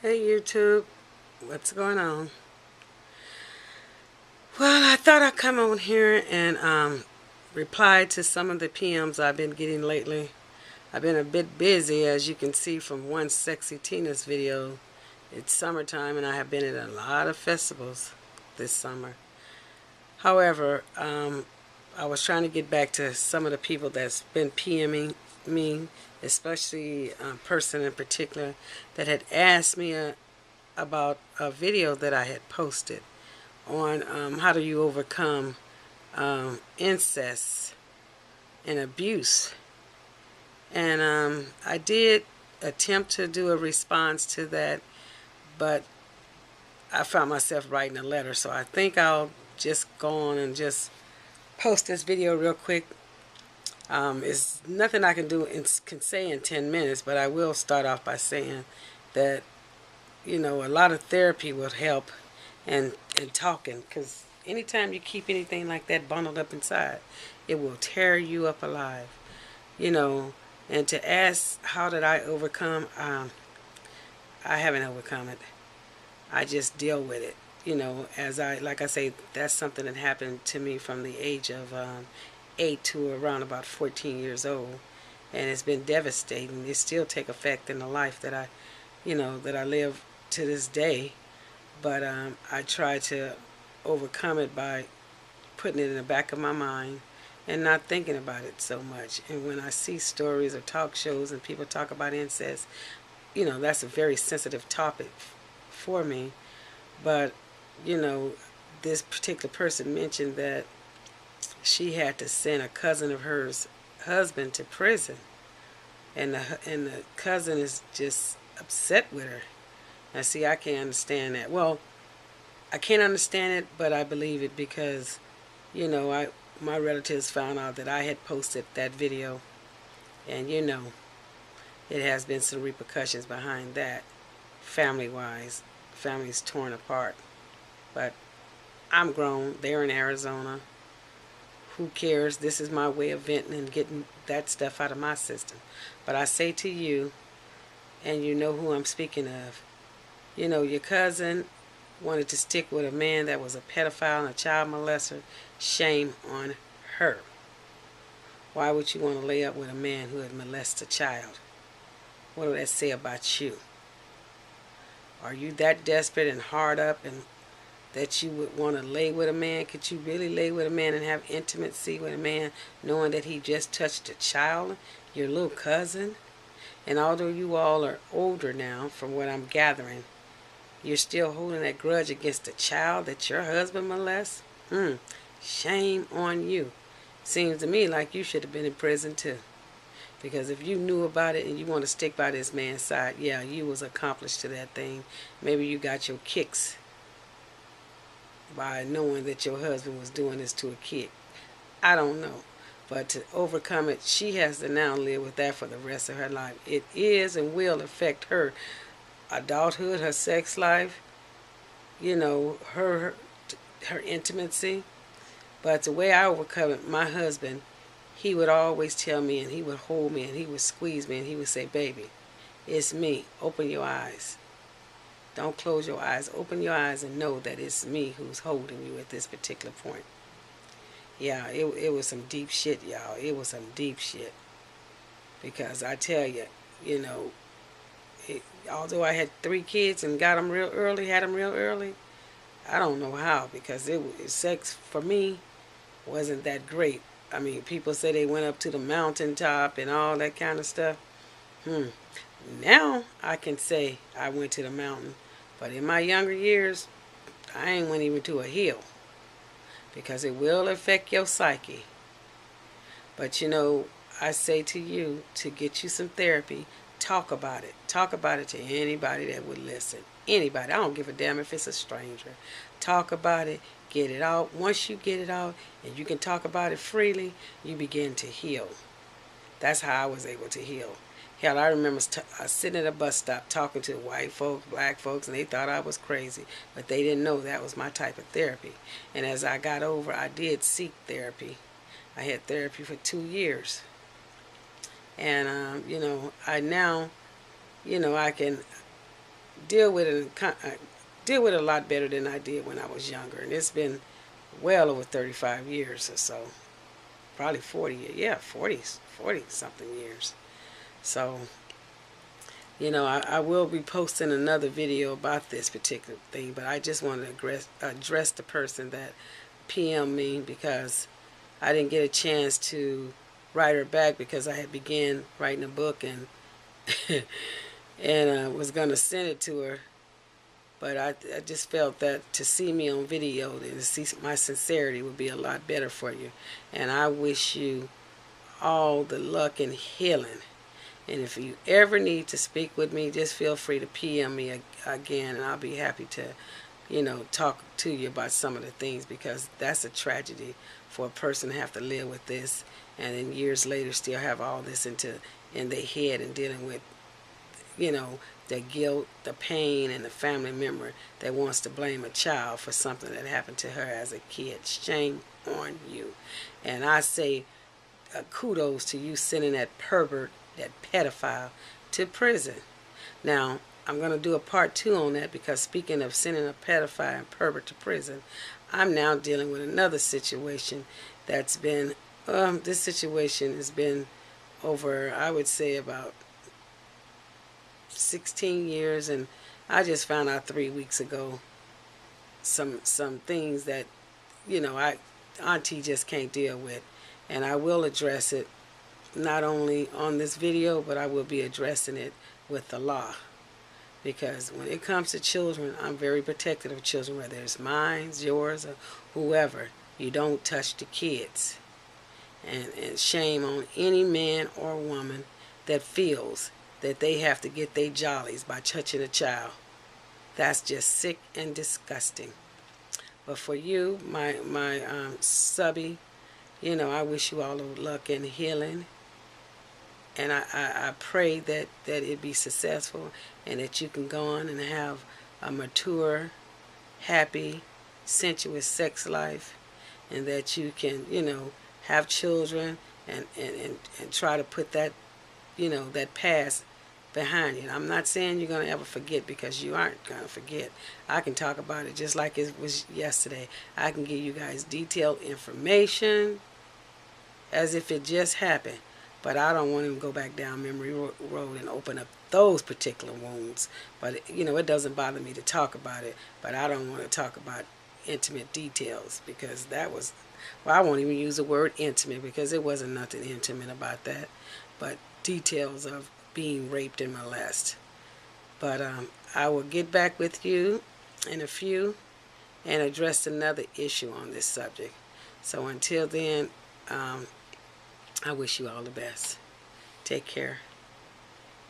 Hey YouTube, what's going on? Well, I thought I'd come on here and reply to some of the PMs I've been getting lately. I've been a bit busy, as you can see from one Sexy Tina's video. It's summertime and I have been at a lot of festivals this summer. However, I was trying to get back to some of the people that's been PMing me, especially a person in particular that had asked me about a video that I had posted on how do you overcome incest and abuse. And I did attempt to do a response to that, but I found myself writing a letter, so I think I'll just go on and just post this video real quick. It's nothing I can can say in 10 minutes, but I will start off by saying that a lot of therapy will help and talking, because anytime you keep anything like that bundled up inside, it will tear you up alive. you know and to ask how did I overcome, I haven't overcome it. I just deal with it. As like I say, that's something that happened to me from the age of 8 to around about 14 years old, and it's been devastating. It still take effect in the life that I live to this day. But I try to overcome it by putting it in the back of my mind and not thinking about it so much. And when I see stories or talk shows and people talk about incest, that's a very sensitive topic for me. But, you know, this particular person mentioned that she had to send a cousin of hers husband to prison, and the cousin is just upset with her. Now, see, I can't understand that. Well, I can't understand it, but I believe it because, my relatives found out that I had posted that video, and it has been some repercussions behind that, family-wise. Families torn apart. But I'm grown. They're in Arizona. Who cares? This is my way of venting and getting that stuff out of my system. But I say to you, and you know who I'm speaking of, your cousin wanted to stick with a man that was a pedophile and a child molester. Shame on her. Why would you want to lay up with a man who had molested a child? What does that say about you? Are you that desperate and hard up and that you would want to lay with a man? Could you really lay with a man and have intimacy with a man knowing that he just touched a child, your little cousin? And although you all are older now, from what I'm gathering, you're still holding that grudge against the child that your husband molests? Shame on you. Seems to me like you should have been in prison too. Because if you knew about it and you want to stick by this man's side, yeah, you was accomplished to that thing. Maybe you got your kicks by knowing that your husband was doing this to a kid. I don't know. But to overcome it, she has to now live with that for the rest of her life. It is and will affect her adulthood, her sex life, her intimacy. But the way I overcome it, my husband, he would always tell me, and he would hold me, and he would squeeze me, and he would say, baby, it's me. Open your eyes. Don't close your eyes. Open your eyes and know that it's me who's holding you at this particular point. Yeah, it was some deep shit, y'all. It was some deep shit. Because I tell you, although I had 3 kids and got them real early, had them real early, I don't know how, because sex for me wasn't that great. I mean, people say they went up to the mountaintop and all that kind of stuff. Now I can say I went to the mountain, but in my younger years, I ain't went even to a hill, because it will affect your psyche. But I say to you to get you some therapy. Talk about it. Talk about it to anybody that would listen. Anybody. I don't give a damn if it's a stranger. Talk about it. Get it out. Once you get it out and you can talk about it freely, you begin to heal. That's how I was able to heal. Hell, I remember sitting at a bus stop talking to white folks, black folks, and they thought I was crazy. But they didn't know that was my type of therapy. And as I got over, I did seek therapy. I had therapy for 2 years. And, I now, I can deal with it a lot better than I did when I was younger. And it's been well over 35 years or so. Probably 40, yeah, 40 something years. So, I will be posting another video about this particular thing, but I just want to address the person that PM me, because I didn't get a chance to write her back because I had began writing a book and and was going to send it to her. But I just felt that to see me on video and to see my sincerity would be a lot better for you. And I wish you all the luck and healing. And if you ever need to speak with me, just feel free to PM me again, and I'll be happy to, talk to you about some of the things, because that's a tragedy for a person to have to live with this, and then years later still have all this in their head and dealing with, the guilt, the pain, and the family member that wants to blame a child for something that happened to her as a kid. Shame on you. And I say kudos to you sending that pervert, that pedophile, to prison. Now, I'm going to do a part 2 on that, because speaking of sending a pedophile and pervert to prison, I'm now dealing with another situation that's been, this situation has been over, I would say, about 16 years, and I just found out 3 weeks ago some things that, Auntie just can't deal with. And I will address it not only on this video, but I will be addressing it with the law. Because when it comes to children, I'm very protective of children, whether it's mine, yours, or whoever. You don't touch the kids. And shame on any man or woman that feels that they have to get their jollies by touching a child. That's just sick and disgusting. But for you, my subby, I wish you all the luck and healing. And I pray that it be successful, and that you can go on and have a mature, happy, sensuous sex life, and that you can, have children and try to put that, that past behind you. I'm not saying you're going to ever forget, because you aren't going to forget. I can talk about it just like it was yesterday. I can give you guys detailed information as if it just happened. But I don't want him to go back down memory road and open up those particular wounds. But, it doesn't bother me to talk about it. But I don't want to talk about intimate details, because that was, well, I won't even use the word intimate, because it wasn't nothing intimate about that. But details of being raped and molested. But I will get back with you in a few and address another issue on this subject. So until then, I wish you all the best. Take care.